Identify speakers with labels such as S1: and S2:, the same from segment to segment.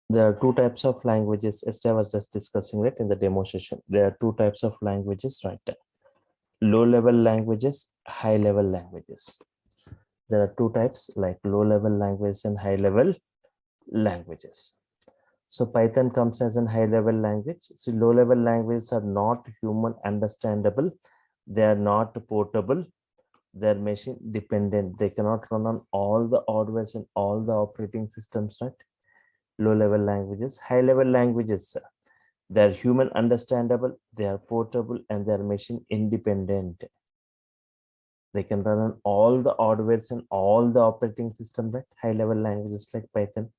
S1: There are two types of languages. As I was just discussing it in the demo session. There are two types of languages, right? Low-level languages, high-level languages. There are two types, like low-level languages and high-level languages. So Python comes as a high-level language. So low-level languages are not human understandable. They are not portable. They are machine dependent. They cannot run on all the hardware and all the operating systems, right? Low-level languages. High-level languages, they are human understandable, they are portable, and they are machine independent. They can run on all the hardwares and all the operating system, right? High-level languages like Python.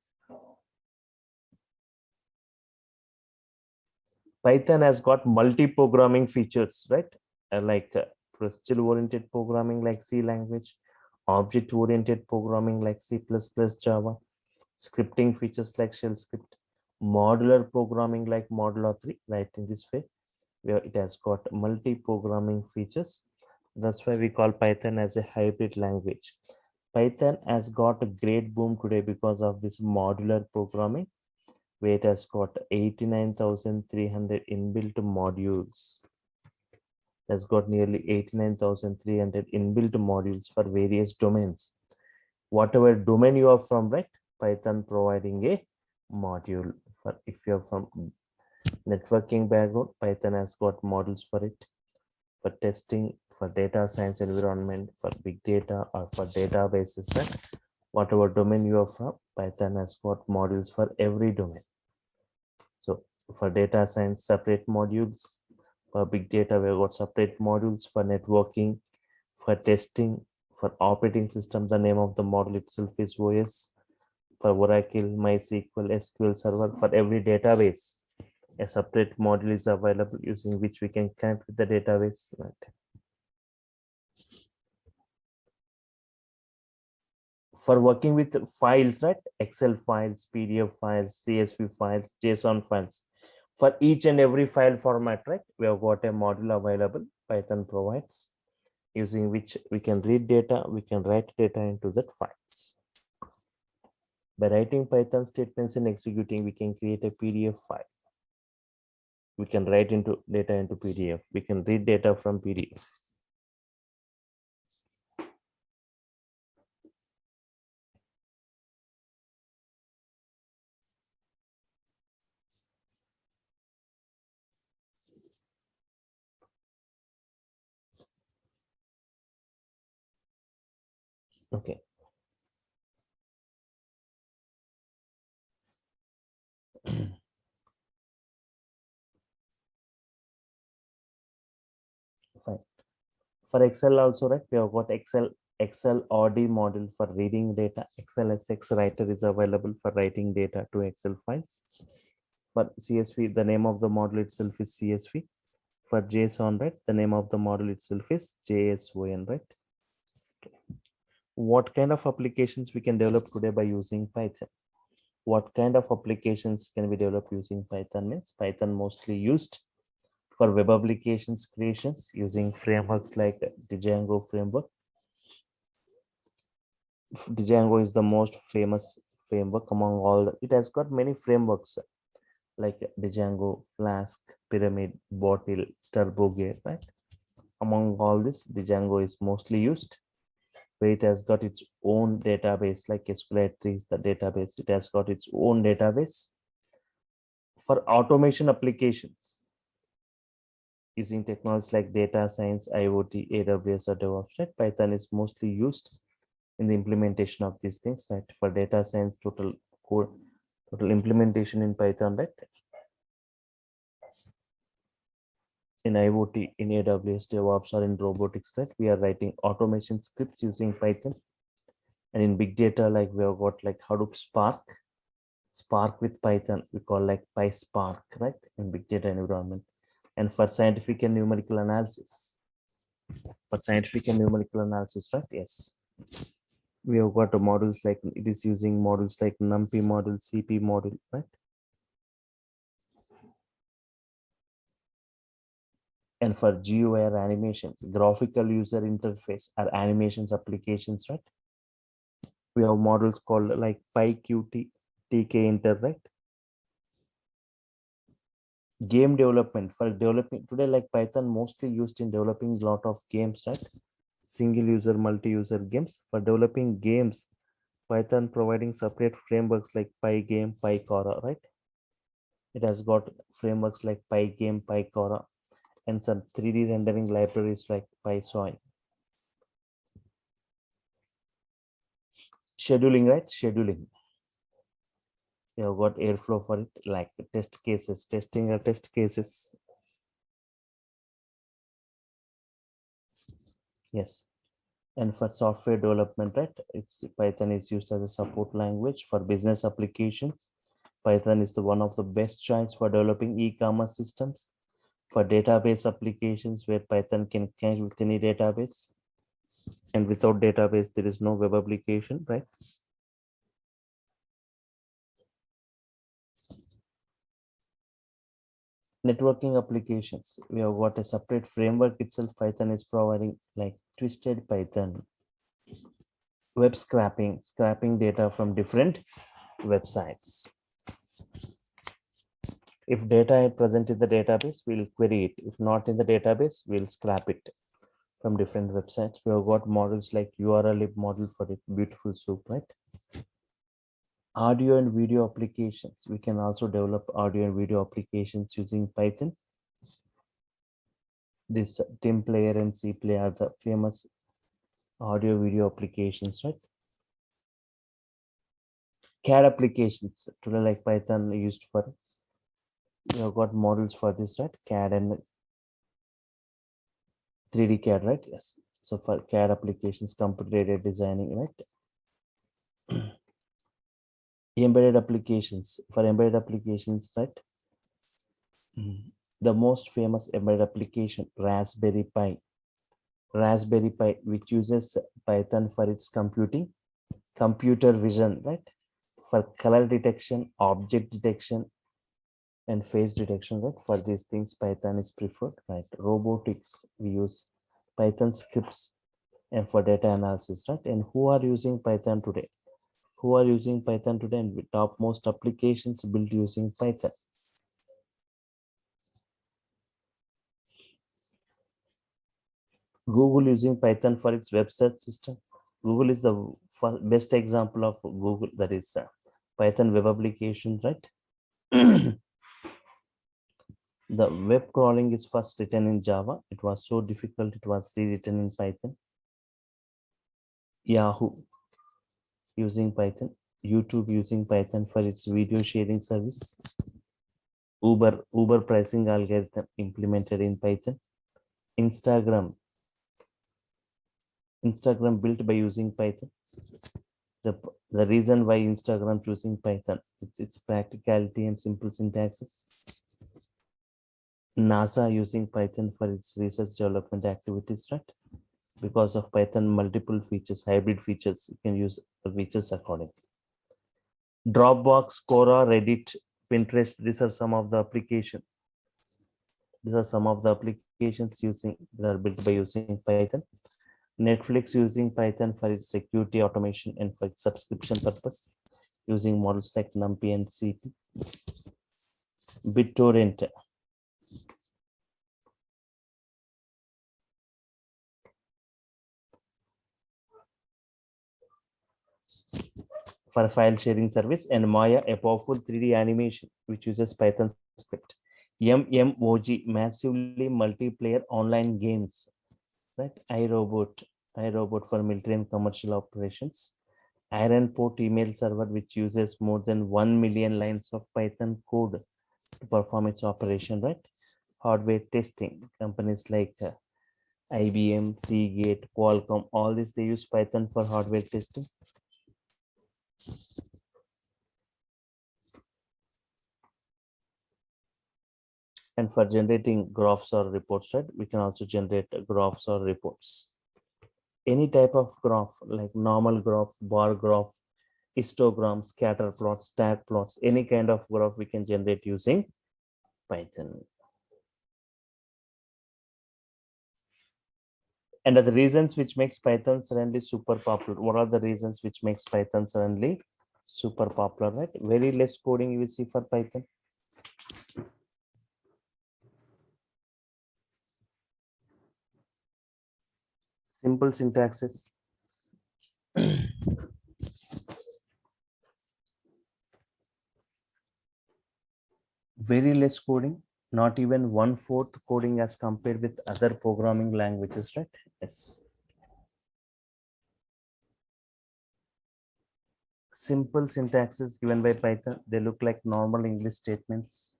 S1: Python has got multi-programming features, right? Like procedural-oriented programming like C language, object-oriented programming like C++, Java, scripting features like shell script, modular programming like Modular 3, right? In this way, where it has got multi-programming features. That's why we call Python as a hybrid language. Python has got a great boom today because of this modular programming, where it has got 89,300 inbuilt modules. Has got nearly 89,300 inbuilt modules for various domains. Whatever domain you are from, right? Python providing a module. For if you're from networking background, Python has got modules for it. For testing, for data science environment, for big data, or for databases, right? Whatever domain you are from, Python has got modules for every domain. So for data science, separate modules. For big data, we've got separate modules. For networking, for testing, for operating system, the name of the model itself is OS. For Oracle, MySQL, SQL Server, for every database, a separate module is available using which we can connect with the database. Right? For working with files, right? Excel files, PDF files, CSV files, JSON files. For each and every file format, right? We have got a module available, Python provides, using which we can read data, we can write data into that files. By writing Python statements and executing, we can create a PDF file. We can write into data into PDF. We can read data from PDF. Okay. Fine. For Excel also, right? We have got Excel OD module for reading data. Excel SX writer is available for writing data to Excel files. For CSV, the name of the module itself is CSV. For JSON, right? The name of the module itself is JSON, right? Okay. What kind of applications we can develop today by using Python? What kind of applications can we develop using Python? Means Python mostly used for web applications creations using frameworks like Django framework. Django is the most famous framework among all. It has got many frameworks like Django, Flask, Pyramid, Bottle, TurboGear, right? Among all this, Django is mostly used, where it has got its own database, like SQL3 is the database. It has got its own database for automation applications using technologies like data science, IoT, AWS, or DevOps. Right? Python is mostly used in the implementation of these things. Right? For data science, total code, total implementation in Python. Right? In IoT, in AWS, DevOps, or in robotics. Right? We are writing automation scripts using Python. And in big data, like we have got like Hadoop Spark with Python, we call like PySpark, right? In big data environment. And for scientific and numerical analysis, right? Yes, we have got models like it is using models like NumPy model, CP model, right? And for GUI or animations, graphical user interface or animations applications, right? We have models called like PyQt, TK Inter, right? Game development, for developing today, like Python mostly used in developing a lot of games, right? Single user, multi-user games. For developing games, Python providing separate frameworks like Pygame, PyCora, right? It has got frameworks like Pygame, PyCora, and some 3D rendering libraries like PySoy. Scheduling, right? Scheduling. You have got Airflow for it, like test cases, testing or test cases. Yes. And for software development, right? It's Python is used as a support language for business applications. Python is the one of the best choice for developing e-commerce systems. For database applications where Python can connect with any database. And without database, there is no web application, right? Networking applications, we have got a separate framework itself. Python is providing like Twisted Python, web scraping, scraping data from different websites. If data is present in the database, we'll query it. If not in the database, we'll scrap it from different websites. We have got models like URL model for it, beautiful soup, right? Audio and video applications. We can also develop audio and video applications using Python. This Tim Player and C Player are the famous audio video applications, right? CAD applications today, like Python used for, we have got models for this, right? CAD and 3D CAD, right? Yes. So for CAD applications, computer aided designing, right? Embedded applications, for embedded applications, right? The most famous embedded application, Raspberry Pi. Raspberry Pi, which uses Python for its computer vision, right? For color detection, object detection, and face detection, right? For these things, Python is preferred, right? Robotics, we use Python scripts, and for data analysis, right? And who are using Python today? Who are using Python today? And top most applications built using Python. Google using Python for its web search system. Google is the best example of Google, that is Python web application, right? The web crawling is first written in Java. It was so difficult, it was rewritten in Python. Yahoo using Python. YouTube using Python for its video sharing service. Uber pricing algorithm implemented in Python. Instagram built by using Python. The reason why Instagram choosing Python, it's its practicality and simple syntaxes. NASA using Python for its research development activities, right? Because of Python, multiple features, hybrid features, you can use the features accordingly. Dropbox, Quora, Reddit, Pinterest, these are some of the applications. These are some of the applications that are built by using Python. Netflix using Python for its security automation and for its subscription purpose, using models like NumPy and CP. BitTorrent. For file sharing service, and Maya, a powerful 3D animation which uses Python script. MMOG, massively multiplayer online games, right? iRobot for military and commercial operations. Ironport email server, which uses more than 1 million lines of Python code to perform its operation, right? Hardware testing, companies like IBM, Seagate, Qualcomm, all this, they use Python for hardware testing. And for generating graphs or reports, right? We can also generate graphs or reports. Any type of graph, like normal graph, bar graph, histogram, scatter plots, stack plots, any kind of graph we can generate using Python. And the reasons which makes Python suddenly super popular. What are the reasons which makes Python suddenly super popular, right? Very less coding you will see for Python. Simple syntaxes. Very less coding, not even 1/4 coding as compared with other programming languages, right? Yes. Simple syntaxes given by Python, they look like normal English statements.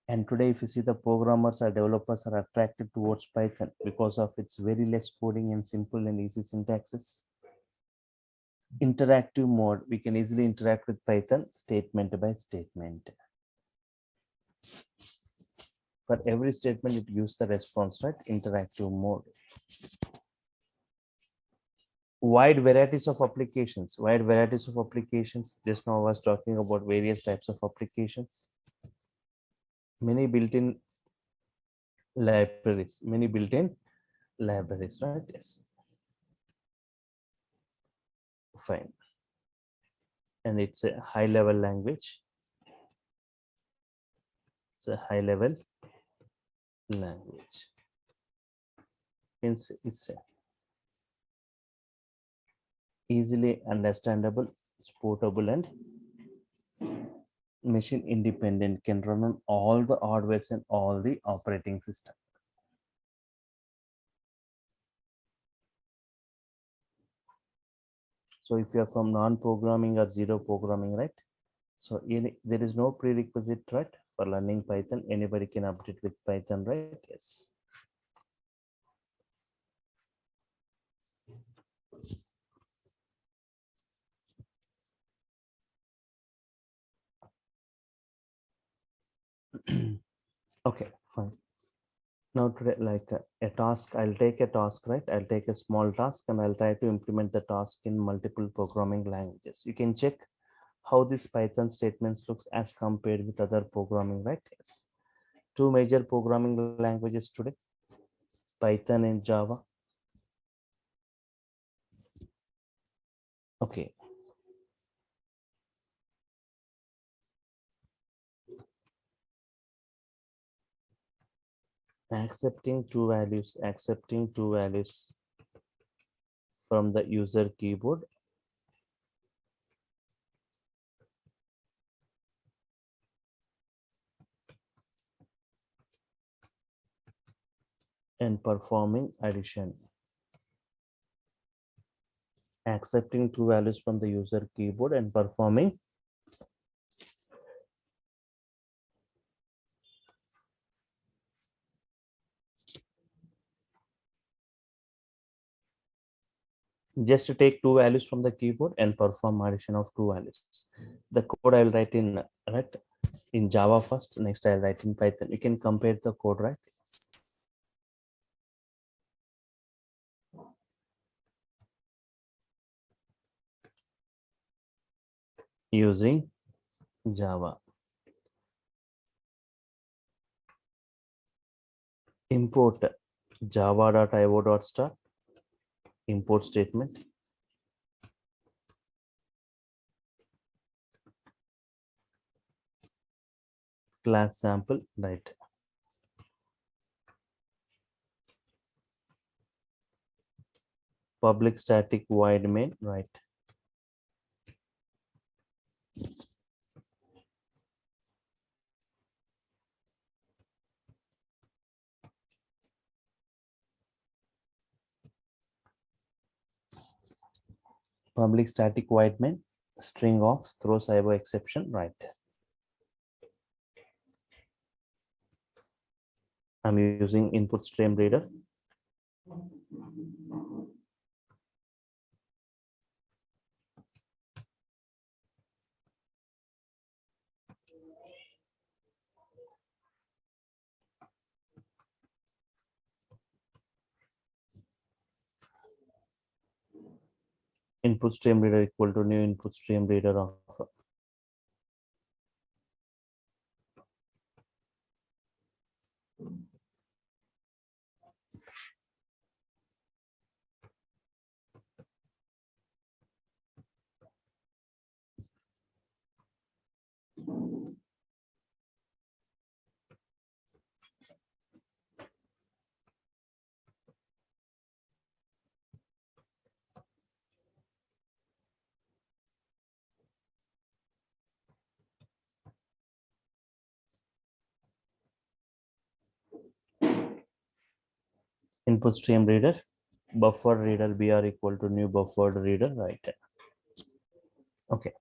S1: And today, if you see, the programmers or developers are attracted towards Python because of its very less coding and simple and easy syntaxes. Interactive mode, we can easily interact with Python statement by statement. For every statement, it gives the response, right? Interactive mode. Wide varieties of applications. Wide varieties of applications. Just now I was talking about various types of applications. Many built-in libraries. Many built-in libraries, right? Yes. Fine. And it's a high-level language. It's a high-level language. It's easily understandable, it's portable, and machine independent, can run on all the hardware and all the operating system. So if you are from non-programming or zero programming, right? So there is no prerequisite, right? For learning Python, anybody can update with Python, right? Yes. Okay, fine. Now today, like a task, I'll take a task, right? I'll take a small task and I'll try to implement the task in multiple programming languages. You can check how this Python statements looks as compared with other programming, right? Yes. Two major programming languages today, Python and Java. Okay. Accepting two values from the user keyboard. And performing addition. Accepting two values from the user keyboard and performing just to take two values from the keyboard and perform addition of two values. The code I'll write in Java first, next I'll write in Python. You can compare the code, right? Using Java. Import java.io.star import statement. Class sample, right? Public static void main, right? Public static void main string aux throws IO exception, right? I'm using input stream reader. Input stream reader equal to new input stream reader of Input stream reader, buffer reader br equal to new buffered reader, right? Okay.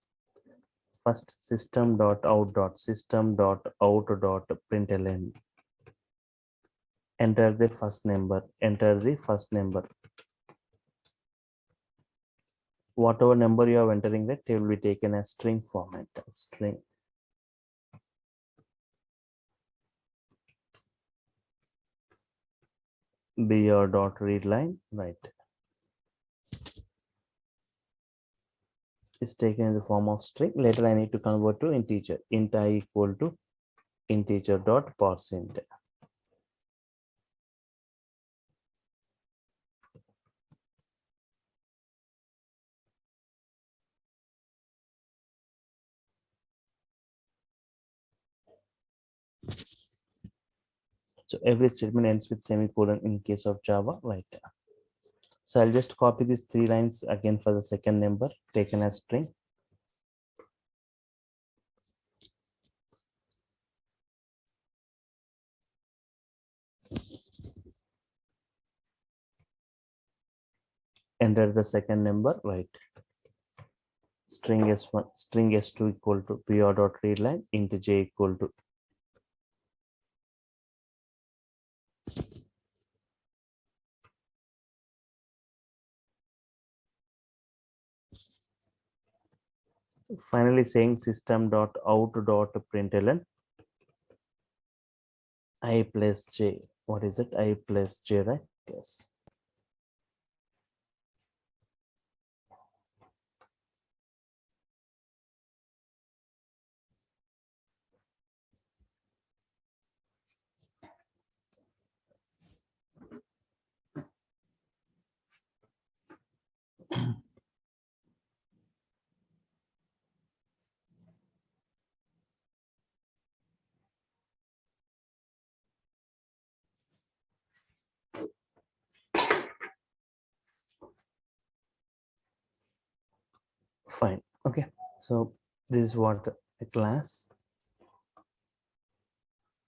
S1: First system dot out dot system dot out dot println. Enter the first number. Enter the first number. Whatever number you are entering, that it will be taken as string format. String. Br dot read line, right? Is taken in the form of string. Later I need to convert to integer. Int I equal to integer dot parseInt. So every statement ends with semicolon in case of Java, right? So I'll just copy these 3 lines again for the second number taken as string. Enter the second number, right? String s1, string s2 equal to pr dot read line int j equal to finally saying system dot out dot println I plus j. What is it? I plus j, right? Yes. Fine. Okay. So this is what a class.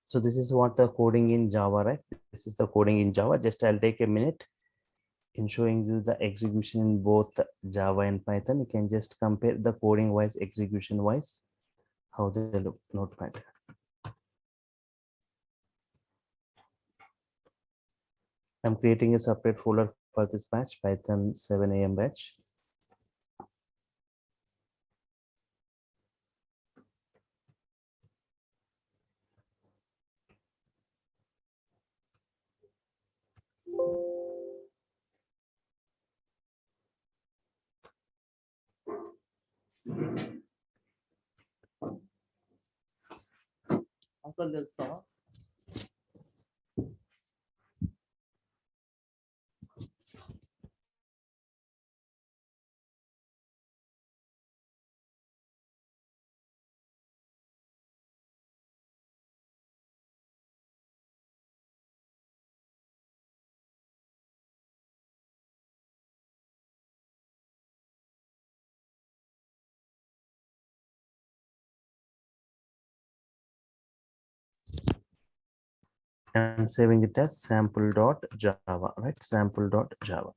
S1: So this is what the coding in Java, right? This is the coding in Java. Just I'll take a minute in showing you the execution in both Java and Python. You can just compare the coding wise, execution wise, how they look. Notepad. I'm creating a separate folder for this batch, Python 7 a.m. batch. I'm saving it as sample.java, right? Sample.java.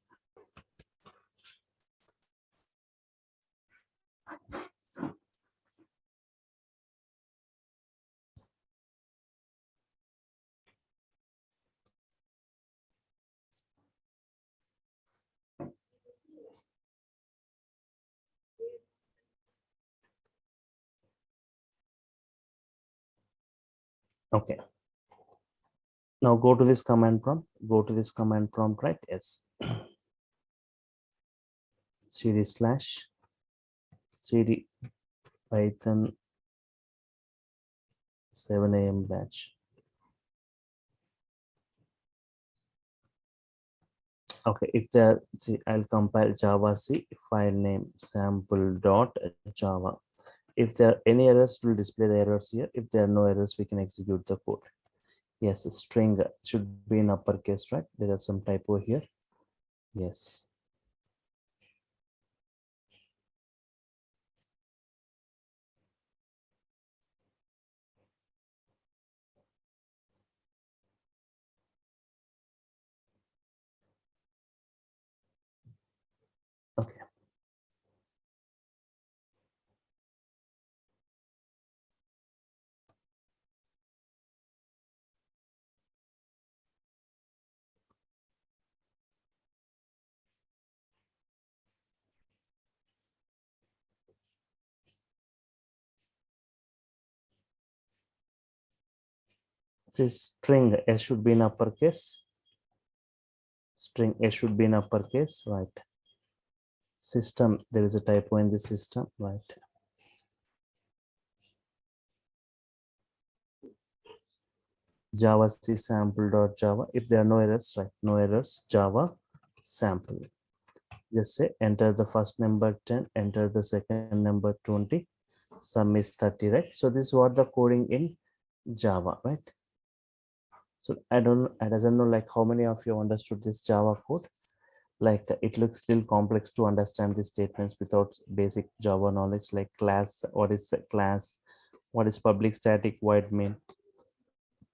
S1: Okay. Now go to this command prompt. Go to this command prompt, right? Yes. cd slash cd Python 7 a.m. batch. Okay, if there, see, I'll compile Java C file name sample.java. If there are any errors, we'll display the errors here. If there are no errors, we can execute the code. Yes, string should be in uppercase, right? There are some typo here. Yes. Says string S should be in uppercase. String S should be in uppercase, right? System, there is a typo in the system, right? Java C sample dot Java. If there are no errors, right? No errors. Java sample. Just say enter the first number 10, enter the second number 20, sum is 30, right? So this is what the coding in Java, right? So I doesn't know like how many of you understood this Java code. Like it looks still complex to understand these statements without basic Java knowledge, like class, what is a class, what is public static void main,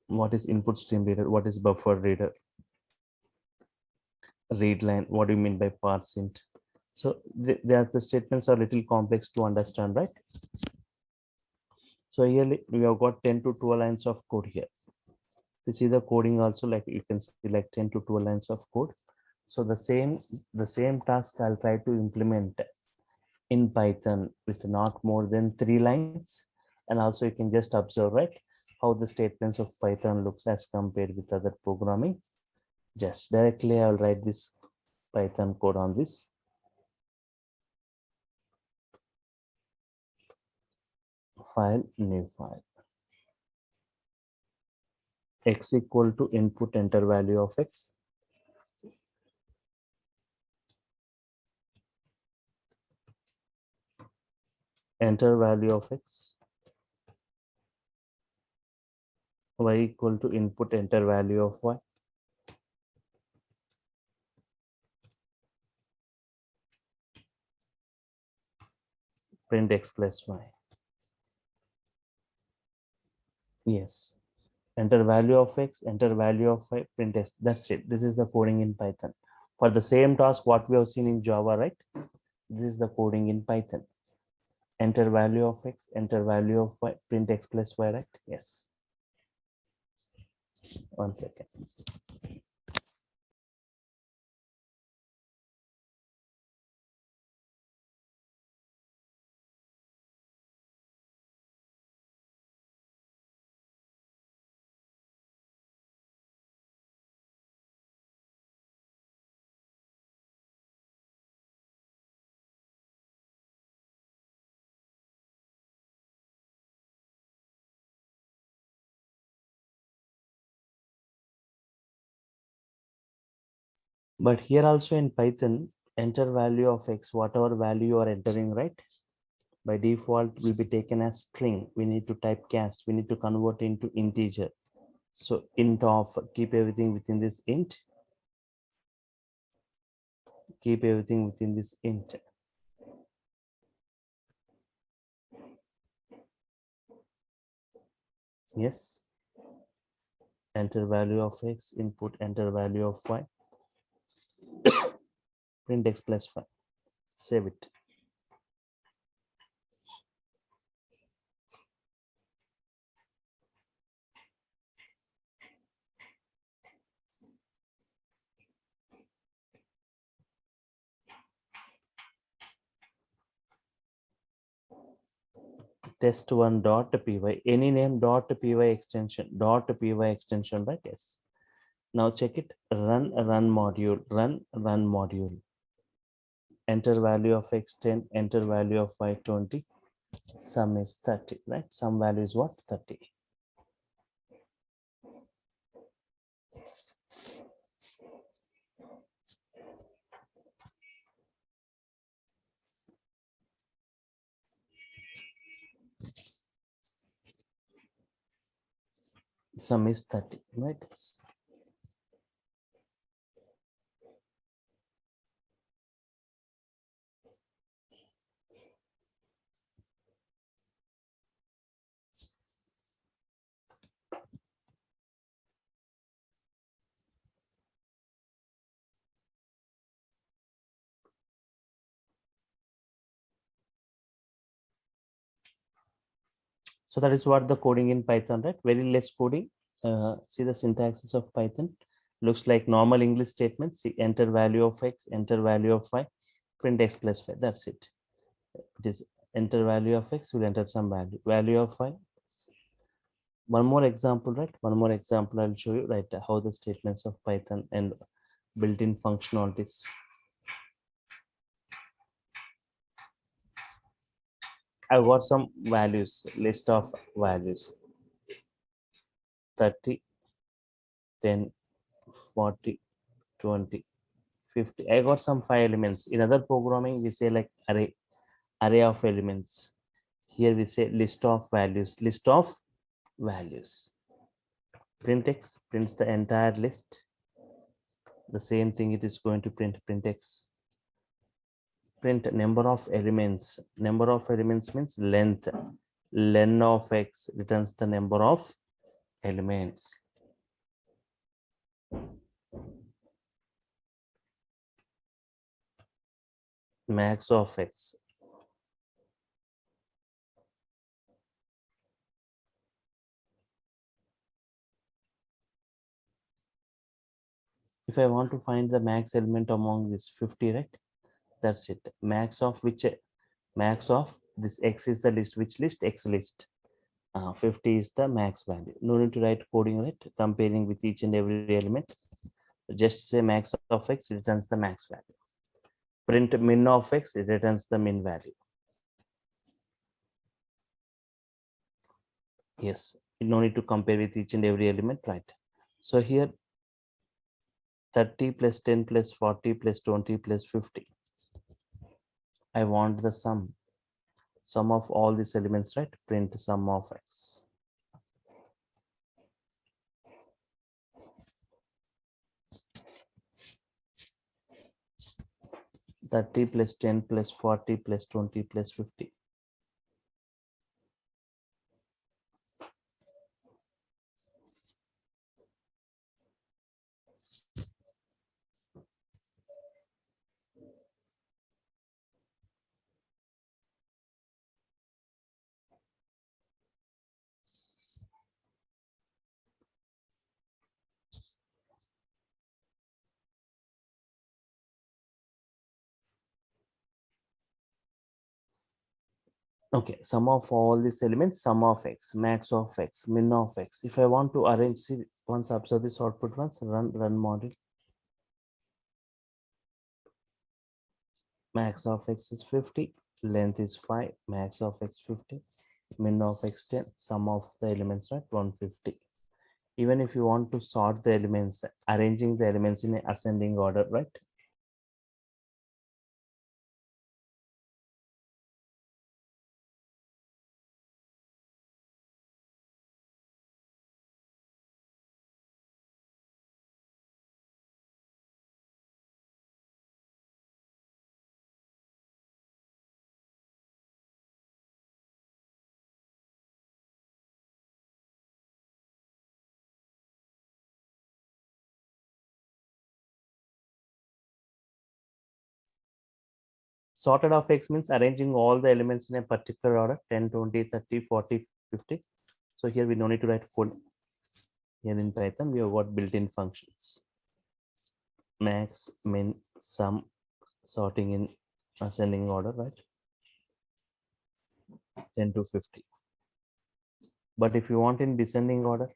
S1: what is input stream reader, what is buffer reader, read line, what do you mean by parse int. So the statements are little complex to understand, right? So here we have got 10 to 12 lines of code here. You see the coding also, like you can see like 10 to 12 lines of code. So the same task I'll try to implement in Python with not more than 3 lines. And also you can just observe, right, how the statements of Python looks as compared with other programming. Just directly I'll write this Python code on this. File, new file. X equal to input enter value of X. Enter value of X. Y equal to input enter value of Y. Print X plus Y. Yes. Enter value of X, enter value of Y, print X. That's it. This is the coding in Python. For the same task, what we have seen in Java, right? This is the coding in Python. Enter value of X, enter value of Y, print X plus Y, right? Yes. 1 second. But here also in Python, enter value of X, whatever value you are entering, right? By default will be taken as string. We need to typecast. We need to convert into integer. So int of, keep everything within this int. Keep everything within this int. Yes. Enter value of X, input enter value of Y. Print X plus Y. Save it. test1.py, any name .py extension, right? Yes. Now check it. Run module, run module. Enter value of X 10, enter value of Y 20. Sum is 30, right? Sum value is what? 30. Sum is 30, right? So that is what the coding in Python, right? Very less coding. See the syntaxes of Python. Looks like normal English statements. See, enter value of X, enter value of Y, print X plus Y. That's it. It is enter value of X, will enter some value. Value of Y, One more example, right? One more example I'll show you, right? How the statements of Python and built-in functionalities. I've got some values, list of values, 30, 10, 40, 20, 50. I got some 5 elements. In other programming, we say like array of elements. Here we say list of values, list of values. Print x prints the entire list. The same thing it is going to print x. Print number of elements. Number of elements means length. Len of x returns the number of elements. Max of x. If I want to find the max element among this 50, right? That's it. Max of which, max of this x is the list. Which list? X list. 50 is the max value. No need to write coding, right? Comparing with each and every element. Just say max of x returns the max value. Print min of x, it returns the min value. Yes, no need to compare with each and every element, right? So here 30 plus 10 plus 40 plus 20 plus 50. I want the sum of all these elements, right? Print sum of x. Thirty plus 10 plus 40 plus 20 plus 50. Okay, sum of all these elements, sum of x, max of x, min of x. If I want to arrange, see, once observe this output, once run model. Max of x is 50, length is 5, max of x 50, min of x 10, sum of the elements, right? 150. Even if you want to sort the elements, arranging the elements in ascending order, right? Sorted of x means arranging all the elements in a particular order, 10, 20, 30, 40, 50. So here we no need to write code. Here in Python, we have got built-in functions. Max, min, sum, sorting in ascending order, right? 10 to 50. But if you want in descending order,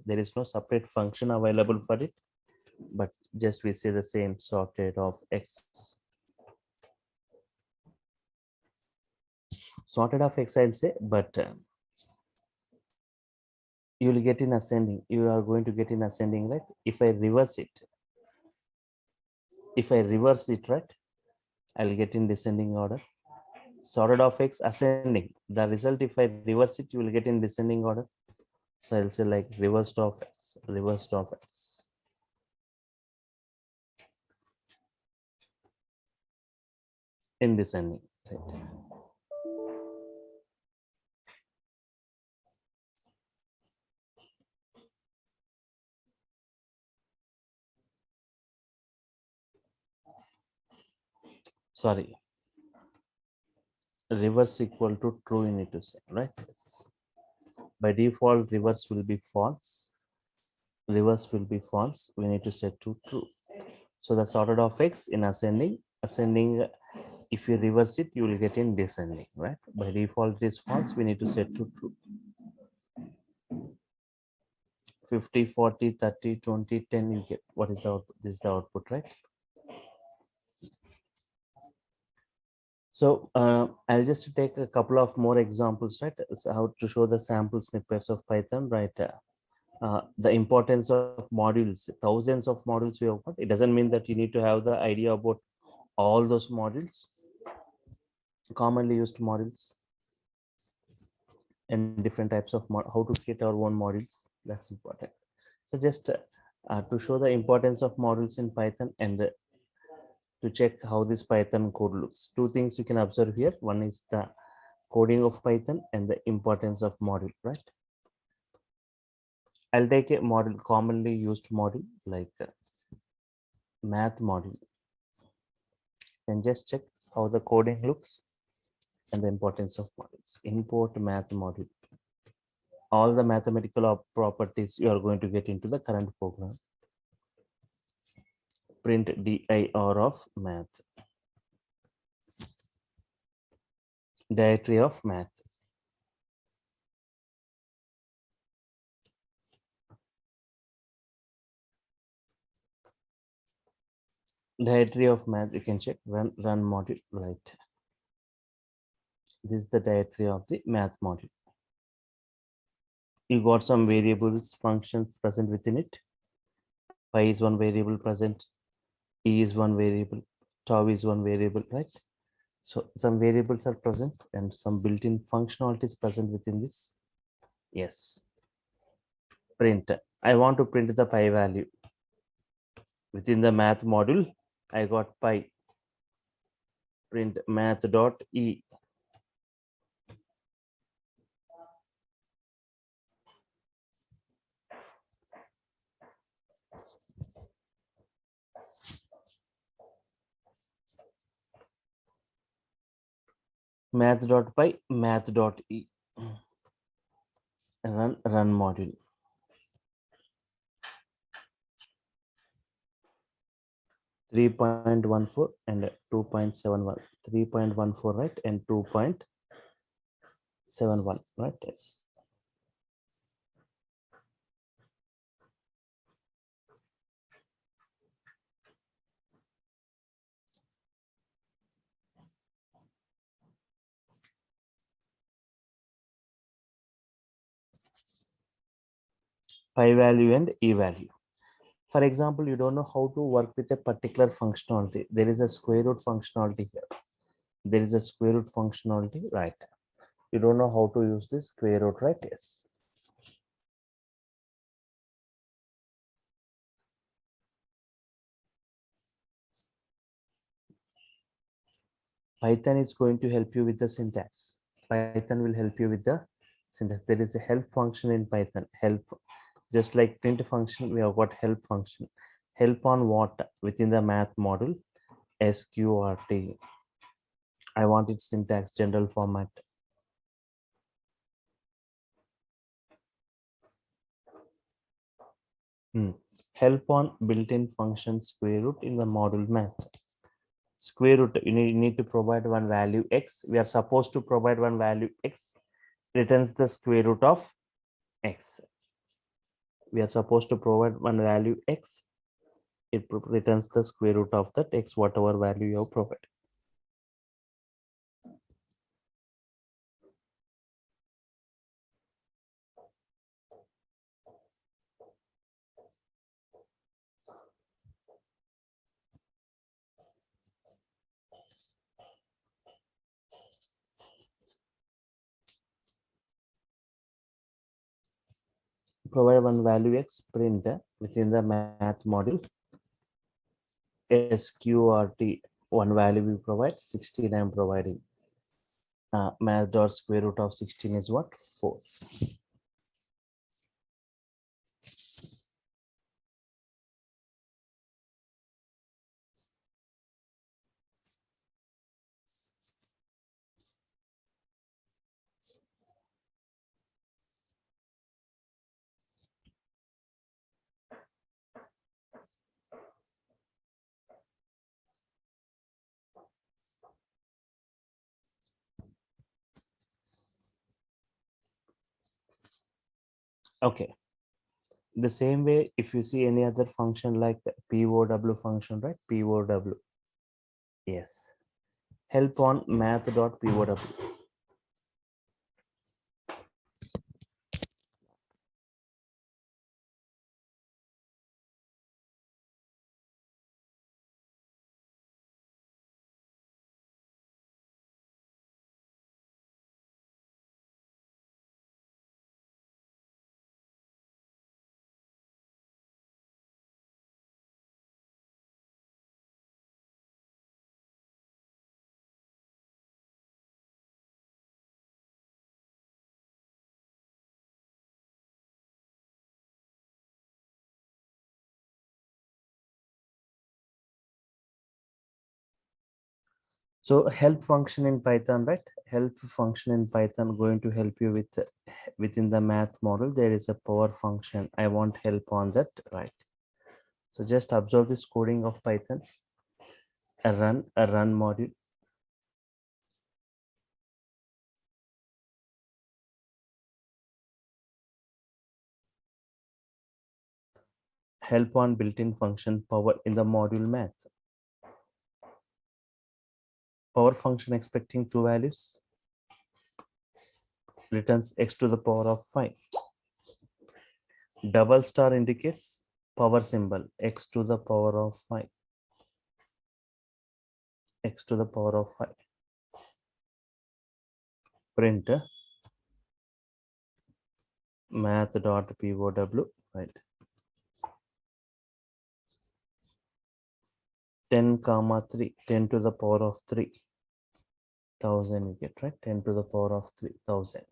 S1: there is no separate function available for it, but just we say the same sorted of x. Sorted of x, I'll say, but you will get in ascending. You are going to get in ascending, right? If I reverse it, right, I'll get in descending order. Sorted of x ascending. The result, if I reverse it, you will get in descending order. So I'll say like reversed of x, in descending. Right. Sorry, reverse equal to true, you need to say, right? Yes. By default, reverse will be false. We need to set to true. So the sorted of x in ascending, if you reverse it, you will get in descending, right? By default, it is false. We need to set to true. 50, 40, 30, 20, 10, you get what is the output. This is the output, right? So I'll just take a couple of more examples, right? So how to show the sample snippets of Python, right? The importance of modules, thousands of modules we have got. It doesn't mean that you need to have the idea about all those modules, commonly used modules, and different types of how to create our own modules. That's important. So just to show the importance of modules in Python and to check how this Python code looks. Two things you can observe here. One is the coding of Python and the importance of module, right? I'll take a model, commonly used module like math module, and just check how the coding looks and the importance of modules. Import math module. All the mathematical properties you are going to get into the current program. Print dir of math. Directory of math. Directory of math, you can check run module, right? This is the directory of the math module. You got some variables, functions present within it. Pi is one variable present, e is one variable, tau is one variable, right? So some variables are present and some built-in functionalities present within this. Yes. Print. I want to print the pi value. Within the math module, I got pi. Print math dot e. Math dot pi, math dot e. Run module. 3.14 and 2.71. 3.14, right? And 2.71, right? Yes. Pi value and e value. For example, you don't know how to work with a particular functionality. There is a square root functionality here. There is a square root functionality, right? You don't know how to use this square root, right? Yes. Python is going to help you with the syntax. Python will help you with the syntax. There is a help function in Python. Help, just like print function, we have got help function. Help on what? Within the math module, sqrt. I want its syntax general format. Help on built-in function square root in the module math. Square root, you need to provide one value x. We are supposed to provide one value x, returns the square root of x. We are supposed to provide one value x, it returns the square root of that x, whatever value you have provided. Provide one value x, print within the math module sqrt, one value we provide 16. I'm providing math dot square root of 16 is what? 4. Okay. The same way, if you see any other function like POW function, right? POW. Yes. Help on math.pow. So help function in Python, right? Help function in Python going to help you with within the math model. There is a power function. I want help on that, right? So just observe this coding of Python. A run module. Help on built-in function power in the module math. Power function expecting two values. Returns x to the power of 5. Double star indicates power symbol x to the power of 5. X to the power of 5. Print math.pow, right? 10 comma 3, 10 to the power of 3, 1000 you get, right? 10 to the power of 3000.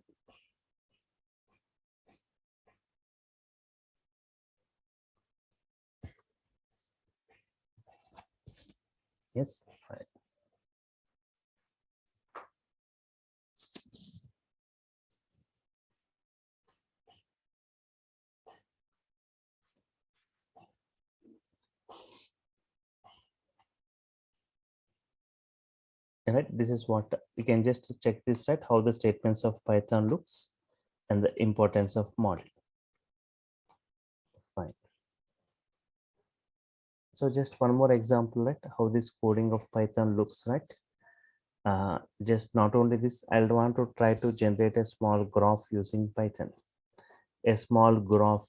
S1: Yes, right. Right, this is what you can just check this, right? How the statements of Python looks and the importance of model. Fine. So just one more example, right? How this coding of Python looks, right? Just not only this, I'll want to try to generate a small graph using Python. A small graph,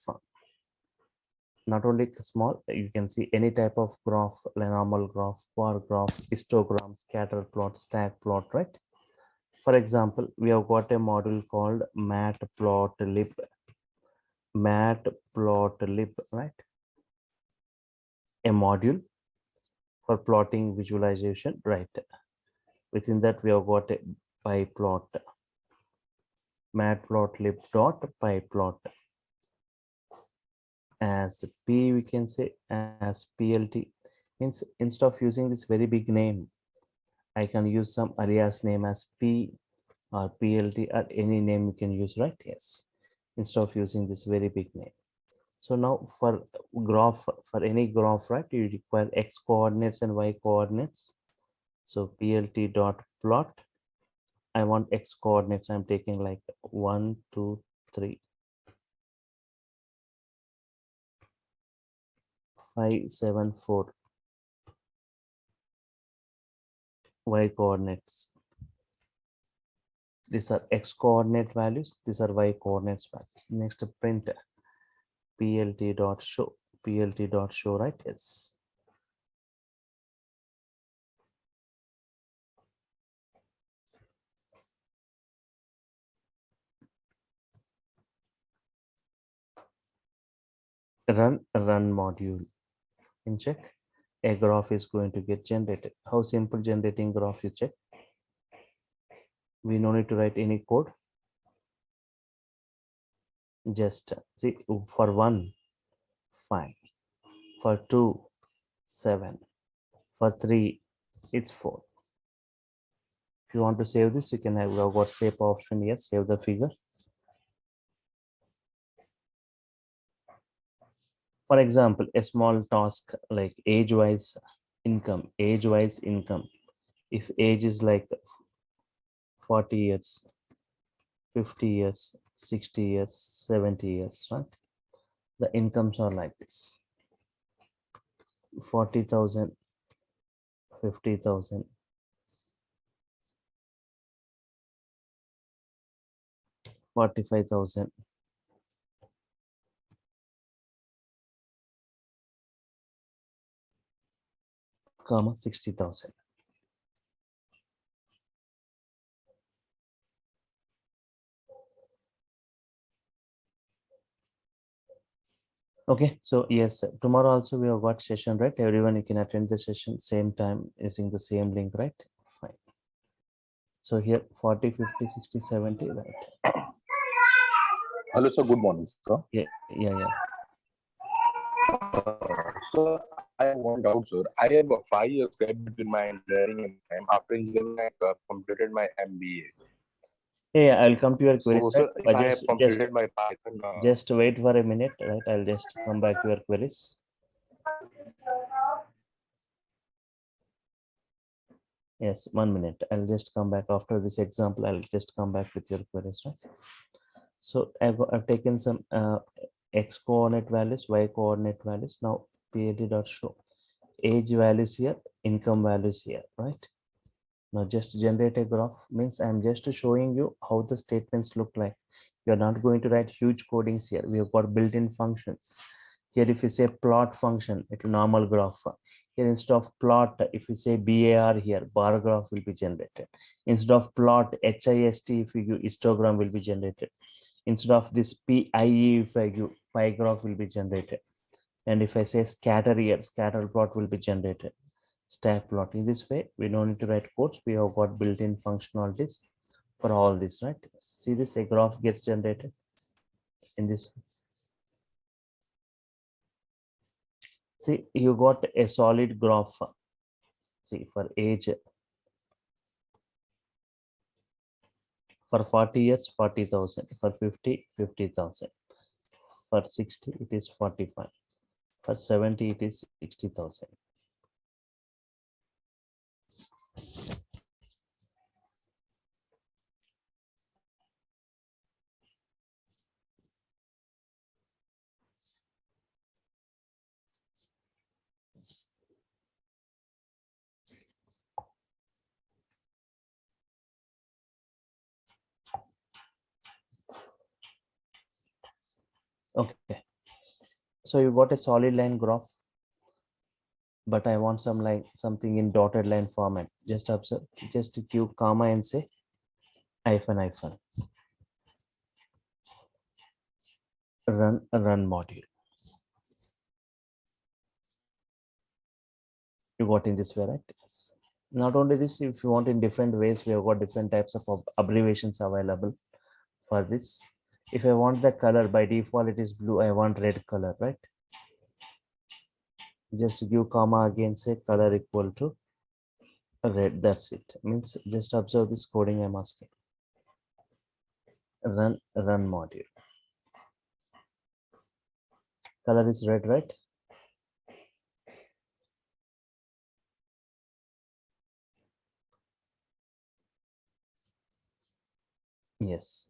S1: not only small, you can see any type of graph, normal graph, bar graph, histogram, scatter plot, stack plot, right? For example, we have got a module called matplotlib, right? A module for plotting visualization, right? Within that, we have got a pyplot, matplotlib.pyplot. As P, we can say as PLT. Means instead of using this very big name, I can use some alias name as P or PLT or any name you can use, right? Yes. Instead of using this very big name. So now for graph, for any graph, right, you require X coordinates and Y coordinates. So PLT dot plot. I want X coordinates. I'm taking like 1, 2, 3, 5, 7, 4. Y coordinates. These are X coordinate values. These are Y coordinates values. Next, print PLT dot show. PLT dot show, right? Yes. Run module. In check, a graph is going to get generated. How simple generating graph, you check. We no need to write any code. Just see, for 1, 5, for 2, 7, for 3, it's 4. If you want to save this, you can have got save option. Yes, save the figure. For example, a small task like age-wise income. If age is like 40 years, 50 years, 60 years, 70 years, right? The incomes are like this: 40,000, 50,000, 45,000, comma 60,000. Okay, so yes, tomorrow also we have got session, right? Everyone, you can attend the session same time using the same link, right? Fine. So here 40, 50, 60, 70, right?
S2: Hello, sir. Good morning, sir.
S1: Yeah.
S2: So I have one doubt, sir. I have a 5 years gap between my engineering and time. After engineering, I completed my MBA.
S1: Yeah, I'll come to your queries,
S2: So,
S1: right?
S2: sir,
S1: But
S2: if I have completed my Python,
S1: just wait for a minute, right? I'll just come back to your queries. Yes, 1 minute. I'll just come back after this example. I'll just come back with your queries, right? So I've taken some x coordinate values, y coordinate values. Now PLD dot show age values here, income values here, right? Now just generate a graph, means I'm just showing you how the statements look like. You're not going to write huge codings here. We have got built-in functions. Here, if you say plot function, it's a normal graph. Here, instead of plot, if you say bar here, bar graph will be generated. Instead of plot, HIST, if you use histogram will be generated. Instead of this PIE, if I give pie graph will be generated. And if I say scatter here, scatter plot will be generated. Stack plot. In this way, we don't need to write codes. We have got built-in functionalities for all this, right? See this, a graph gets generated in this. See, you got a solid graph. See, for age, for 40 years, 40,000. For 50, 50,000. For 60, it is 45. For 70, it is 60,000. Okay. So you got a solid line graph, but I want some like something in dotted line format. Just observe, just give comma and say hyphen hyphen. Run module. You got in this way, right? Yes. Not only this, if you want in different ways, we have got different types of abbreviations available for this. If I want the color, by default it is blue, I want red color, right? Just give comma again, say color equal to red. That's it. Means just observe this coding I'm asking. Run module. Color is red, right? Yes.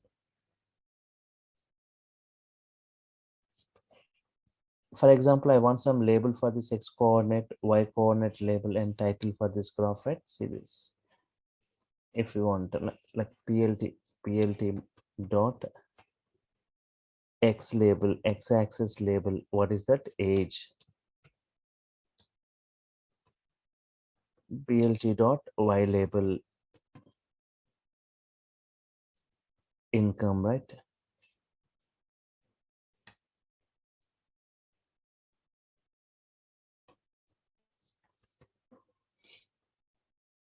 S1: For example, I want some label for this x coordinate, y coordinate label, and title for this graph, right? See this. If you want like plt dot x label, x axis label, what is that? Age. plt dot y label, income, right?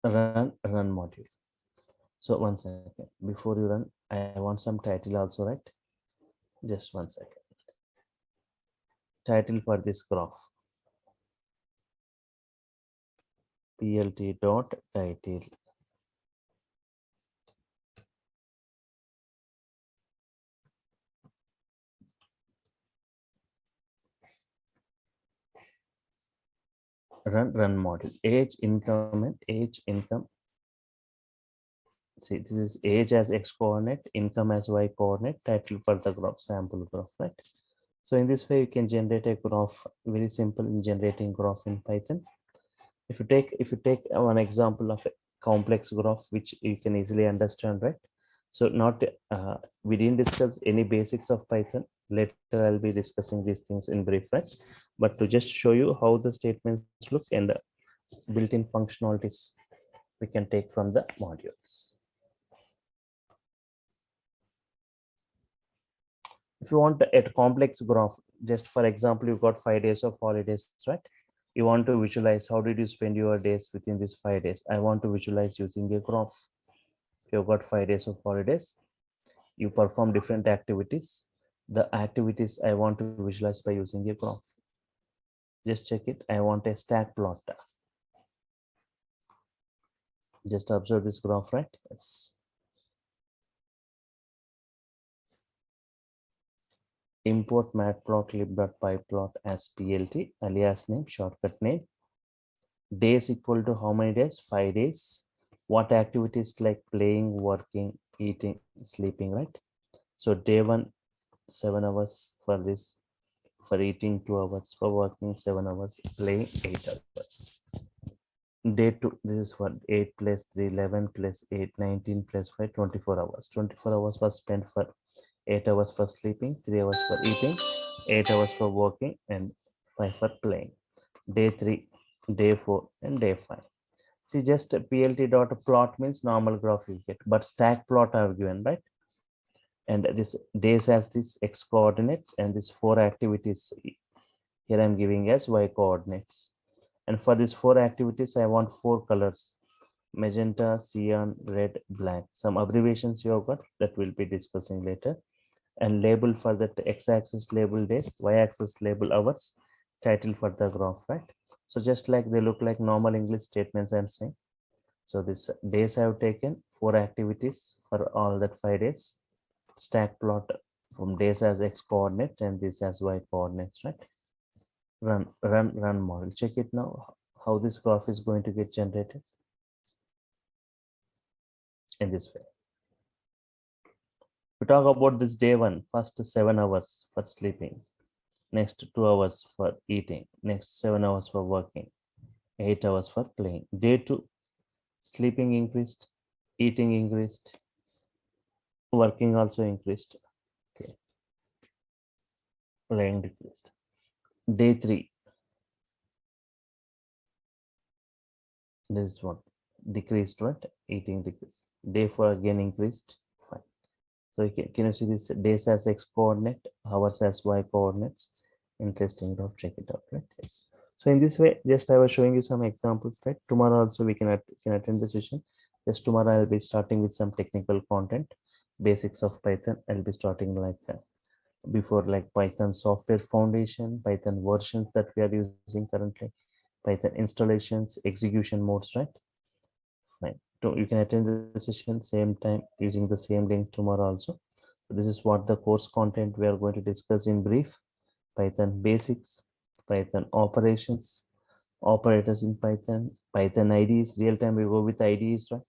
S1: Run module. So 1 second, before you run, I want some title also, right? Just 1 second. Title for this graph, plt dot title. Run module. Age, income, and age, income. See, this is age as x coordinate, income as y coordinate, title for the graph, sample graph, right? So in this way, you can generate a graph, very simple in generating graph in Python. If you take one example of a complex graph, which you can easily understand, right? So not we didn't discuss any basics of Python. Later I'll be discussing these things in brief, right? But to just show you how the statements look and built-in functionalities we can take from the modules. If you want a complex graph, just for example, you've got 5 days of holidays, right? You want to visualize how did you spend your days within these 5 days. I want to visualize using a graph. You've got 5 days of holidays, you perform different activities. The activities I want to visualize by using a graph. Just check it. I want a stack plot. Just observe this graph, right? Yes. Import matplotlib.pyplot as plt, alias name, shortcut name. Days equal to how many days? 5 days. What activities like playing, working, eating, sleeping, right? So day one, 7 hours for this, for eating 2 hours, for working 7 hours, playing 8 hours. Day two, this is what 8 plus 3, 11 plus 8, 19 plus 5, 24 hours. 24 hours was spent for 8 hours for sleeping, 3 hours for eating, 8 hours for working, and 5 for playing. Day three, day four, and day five. See, just a plt dot plot means normal graph you get, but stack plot I've given, right? And this days has this x coordinates and this 4 activities here I'm giving as y coordinates. And for these 4 activities, I want 4 colors: magenta, cyan, red, black. Some abbreviations you have got that we'll be discussing later. And label for that x-axis label days, y-axis label hours, title for the graph, right? So just like they look like normal English statements I'm saying. So this days I have taken 4 activities for all that 5 days. Stack plot from days as x coordinate and this as y coordinates, right? Run model. Check it now how this graph is going to get generated in this way. We talk about this day one, first 7 hours for sleeping, next 2 hours for eating, next 7 hours for working, 8 hours for playing. Day two, sleeping increased, eating increased, working also increased, okay, playing decreased. Day three, this is what decreased, right? Eating decreased. Day four again increased. Fine. So can you see this days as x coordinate, hours as y coordinates? Interesting. Don't check it out, right? Yes. So in this way, just I was showing you some examples, right? Tomorrow also we can attend the session. Just tomorrow I'll be starting with some technical content, basics of Python. I'll be starting like before like Python software foundation, Python versions that we are using currently, Python installations, execution modes, right? Fine. So you can attend the session same time using the same link tomorrow also. So this is what the course content we are going to discuss in brief. Python basics, Python operations, operators in Python, Python IDs. Real time we go with IDs, right?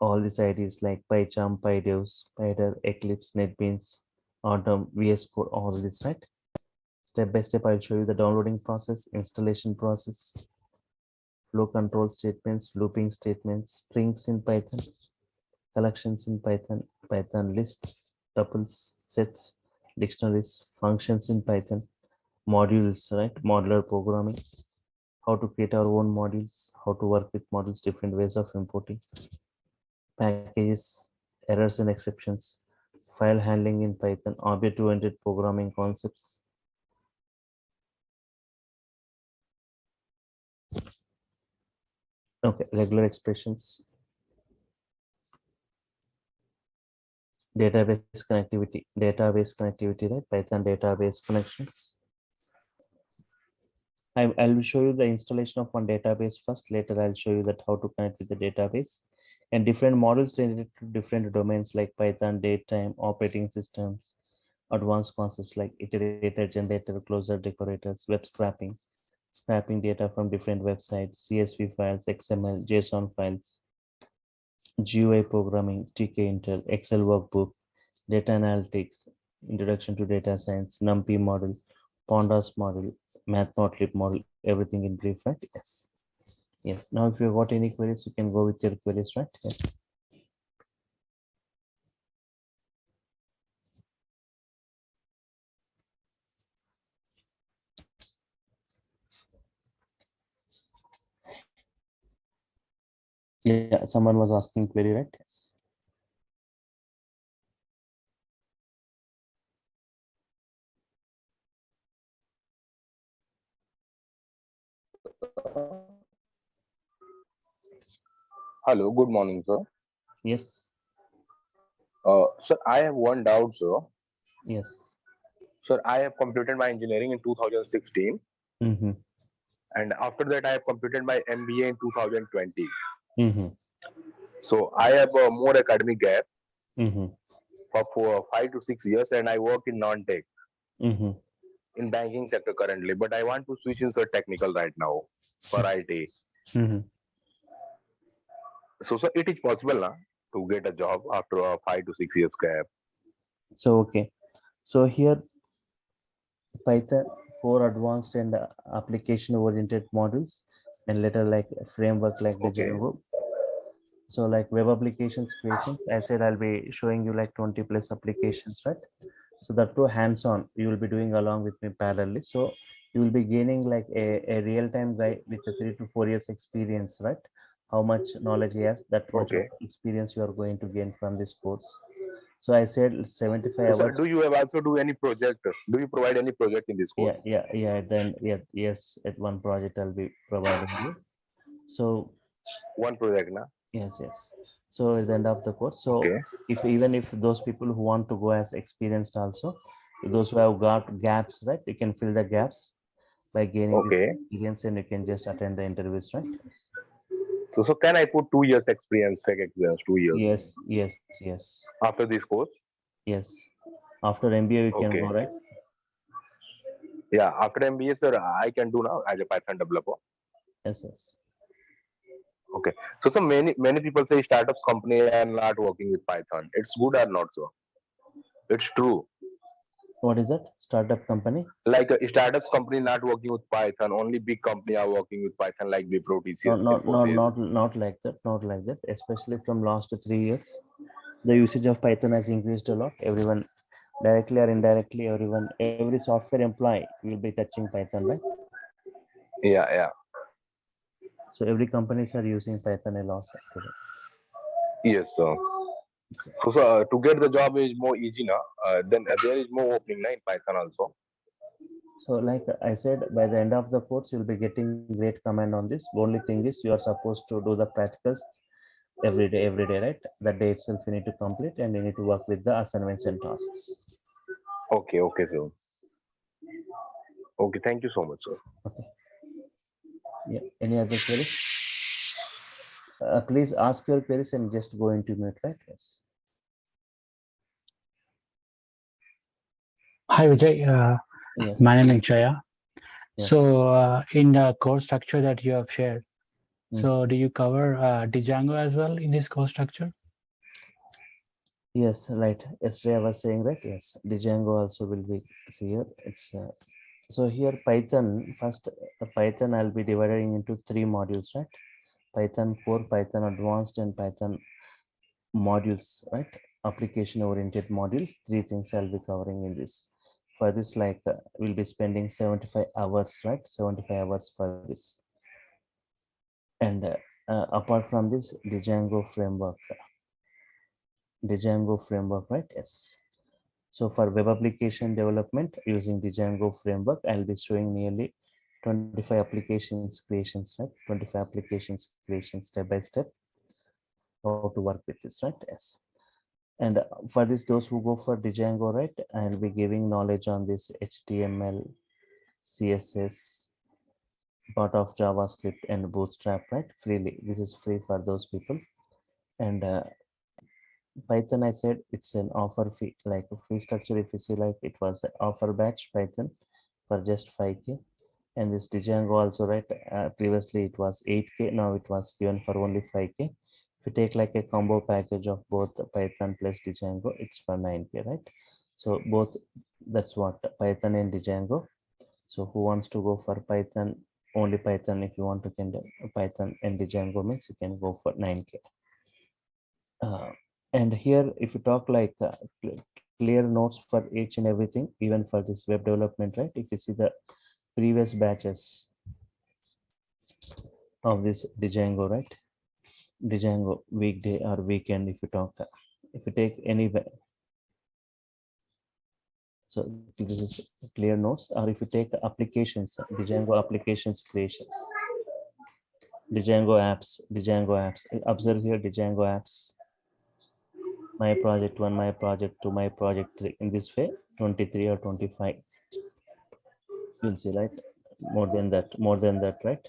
S1: All these IDs like PyCharm, PyDev, Pyder, Eclipse, NetBeans, Atom, VS Code, all this, right? Step by step, I'll show you the downloading process, installation process, flow control statements, looping statements, strings in Python, collections in Python, Python lists, tuples, sets, dictionaries, functions in Python, modules, right? Modular programming, how to create our own modules, how to work with modules, different ways of importing, packages, errors and exceptions, file handling in Python, object-oriented programming concepts. Okay, regular expressions, database connectivity, right? Python database connections. I'll show you the installation of one database first. Later, I'll show you that how to connect with the database and different models related to different domains like Python, datetime, operating systems, advanced concepts like iterator, generator, closer, decorators, web scraping, scraping data from different websites, CSV files, XML, JSON files, GUI programming, TK Intel, Excel workbook, data analytics, Introduction to Data Science, NumPy model, Pandas model, Matplotlib model, everything in brief, right? Yes. Yes. Now, if you got any queries, you can go with your queries, right? Yes. Yeah, someone was asking query, right? Yes.
S2: Hello, good morning, sir.
S1: Yes.
S2: Sir, I have one doubt, sir.
S1: Yes.
S2: Sir, I have completed my engineering in 2016,
S1: Mm-hmm.
S2: and after that, I have completed my MBA in 2020.
S1: Mm-hmm.
S2: So I have a more academic gap
S1: Mm-hmm.
S2: for 5 to 6 years, and I work in non-tech
S1: Mm-hmm.
S2: in banking sector currently. But I want to switch in sir technical right now for IT.
S1: Mm-hmm.
S2: So, sir, it is possible na, to get a job after a 5 to 6 years gap.
S1: So okay. So here Python core advanced and application oriented models and later like framework like the
S2: Okay,
S1: Django. So like web applications creations, I said I'll be showing you like 20 plus applications, right? So that two hands-on you will be doing along with me parallelly. So you will be gaining like a real-time guy with a 3 to 4 years experience, right? How much knowledge he has, that much of
S2: okay.
S1: experience you are going to gain from this course. So I said 75
S2: So, sir,
S1: hours.
S2: do you have also do any project? Do you provide any project in this
S1: Yeah,
S2: course?
S1: yeah, yeah. Then yeah, yes, at one project I'll be providing you. So
S2: One project, na?
S1: yes, yes. So at the end of the course, so
S2: Okay,
S1: if even if those people who want to go as experienced also, those who have got gaps, right, you can fill the gaps by gaining this
S2: okay.
S1: experience and you can just attend the interviews, right?
S2: So can I put 2 years experience, fake experience, 2 years
S1: Yes, yes, yes,
S2: after this course?
S1: yes. After MBA, you can go,
S2: Okay.
S1: right?
S2: Yeah, after MBA, sir, I can do now as a Python developer.
S1: Yes, yes.
S2: Okay. So many people say startups company are not working with Python. It's good or not, sir? It's true.
S1: What is it? Startup company?
S2: Like startups company not working with Python. Only big company are working with Python, like Wipro,
S1: No,
S2: TCS,
S1: not, not,
S2: Infosys.
S1: not, not like that. Not like that. Especially from last 3 years, the usage of Python has increased a lot. Everyone, directly or indirectly, every software employee will be touching Python, right?
S2: Yeah, yeah.
S1: So every companies are using Python a lot today.
S2: Yes, sir. So to get the job is more easy now. Then there is more opening now in Python also.
S1: So like I said, by the end of the course, you'll be getting great command on this. The only thing is you are supposed to do the practicals every day, right? That day itself you need to complete and you need to work with the assignments and tasks.
S2: Okay, okay, sir. Okay, thank you so much, sir.
S1: Okay. Yeah. Any other queries? Please ask your queries and just go into mute, right? Yes.
S3: Hi Vijay,
S1: Yes.
S3: my name is Jaya.
S1: Yeah.
S3: So in the course structure that you have shared,
S1: Mm.
S3: so do you cover Django as well in this course structure?
S1: Yes, right. Yesterday I was saying, right? Yes, Django also will be here. It's so here Python first. Python I'll be dividing into three modules, right? Python core, Python advanced, and Python modules, right? Application oriented modules. Three things I'll be covering in this. For this, like we'll be spending 75 hours, right? 75 hours for this. And apart from this, the Django framework, right? Yes. So for web application development using the Django framework, I'll be showing nearly 25 applications creations, right? 25 applications creation step by step, how to work with this, right? Yes. And for this, those who go for Django, right, I'll be giving knowledge on this HTML, CSS, part of JavaScript and Bootstrap, right? Freely. This is free for those people. And Python, I said it's an offer fee, like a fee structure. If you see, like it was an offer batch Python for just 5K. And this Django also, right? Previously it was 8K. Now it was given for only 5K. If you take like a combo package of both Python plus Django, it's for 9K, right? So both, that's what Python and Django. So who wants to go for Python? Only Python. If you want to can do Python and Django means you can go for 9K. And here, if you talk like clear notes for each and everything, even for this web development, right? If you see the previous batches of this Django, right? Django weekday or weekend, if you talk, if you take any, so this is clear notes, or if you take the applications, Django applications creations, Django apps, observe here Django apps, my project 1, my project 2, my project 3, in this way 23 or 25, you'll see, right? More than that, right?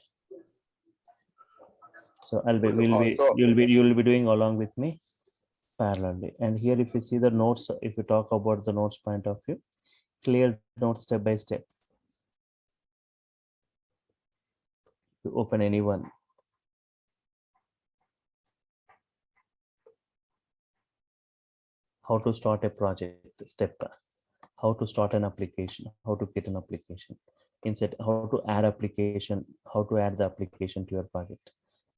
S1: So you'll be doing along with me parallelly. And here, if you see the notes, if you talk about the notes point of view, clear notes step by step. You open any one. How to start a project step, how to start an application, how to get an application, inside how to add application, how to add the application to your project,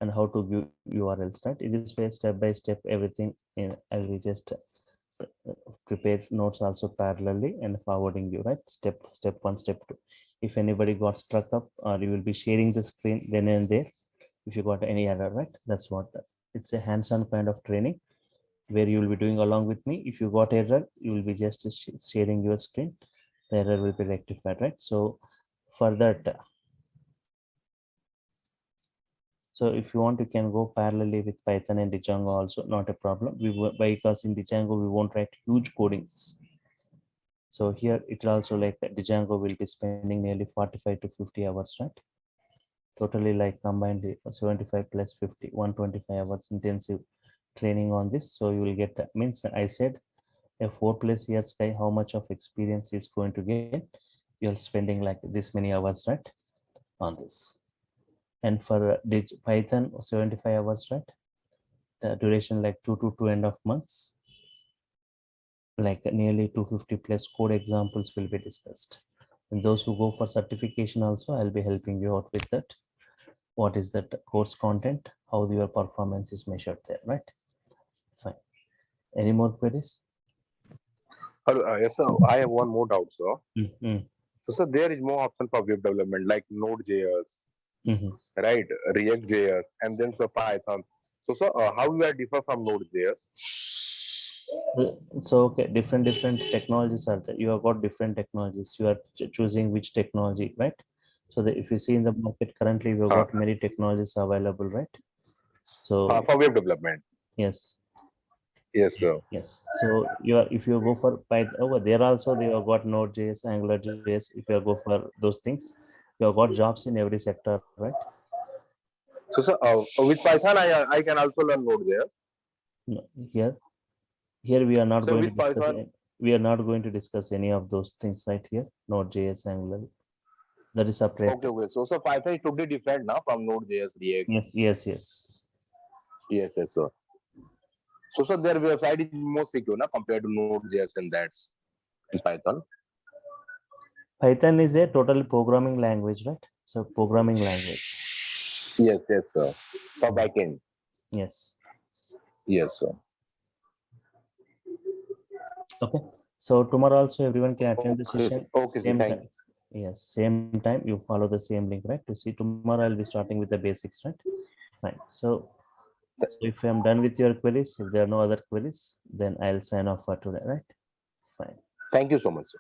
S1: and how to view URLs, right? In this way, step by step, everything in, I will just prepare notes also parallelly and forwarding you, right? Step 1, step 2. If anybody got struck up, or you will be sharing the screen then and there, if you got any error, right? That's what it's a hands-on kind of training where you will be doing along with me. If you got error, you will be just sharing your screen, the error will be rectified, right? So for that, so if you want, you can go parallelly with Python and Django also, not a problem. Because in Django we won't write huge codings. So here it also like Django will be spending nearly 45 to 50 hours, right? Totally like combined 75 plus 50, 125 hours intensive training on this. So you will get, means I said a 4+ years guy, how much of experience is going to get, you're spending like this many hours, right, on this. And for Python 75 hours, right, the duration like 2 to 2.5 months, like nearly 250 plus code examples will be discussed. And those who go for certification also, I'll be helping you out with that. What is that course content, how your performance is measured there, right? Fine. Any more queries?
S2: Yes, sir. I have one more doubt, sir.
S1: Mm-hmm.
S2: So, sir, there is more option for web development like Node.js,
S1: Mm-hmm.
S2: right? React.js, and then sir Python. So, sir, how we are differ from Node.js?
S1: So okay, different technologies are there. You have got different technologies. You are choosing which technology, right? So that if you see in the market currently, we've got many technologies available, right? So
S2: For web development.
S1: yes,
S2: Yes, sir.
S1: yes. So you are, if you go for Python over there also, they have got Node.js, AngularJS. If you go for those things, you have got jobs in every sector, right?
S2: So, sir, with Python, I can also learn Node.js.
S1: No, here we are not
S2: So,
S1: going to
S2: with
S1: discuss.
S2: Python,
S1: We are not going to discuss any of those things right here. Node.js, Angular. That is separate.
S2: okay. So, Python is totally different now from Node.js, React.
S1: Yes.
S2: Yes, sir. So, sir, their website is more secure now compared to Node.js, and that's in Python.
S1: Python is a total programming language, right? So programming language.
S2: Yes, sir. For backend.
S1: Yes.
S2: Yes, sir.
S1: Okay. So tomorrow also everyone can attend the session.
S2: Okay, sir.
S1: Same
S2: Thank
S1: time. Yes, same time. You follow the same link, right? To see tomorrow, I'll be starting with the basics, right? Fine. So if I'm done with your queries, if there are no other queries, then I'll sign off for today, right? Fine.
S2: Thank you so much, sir.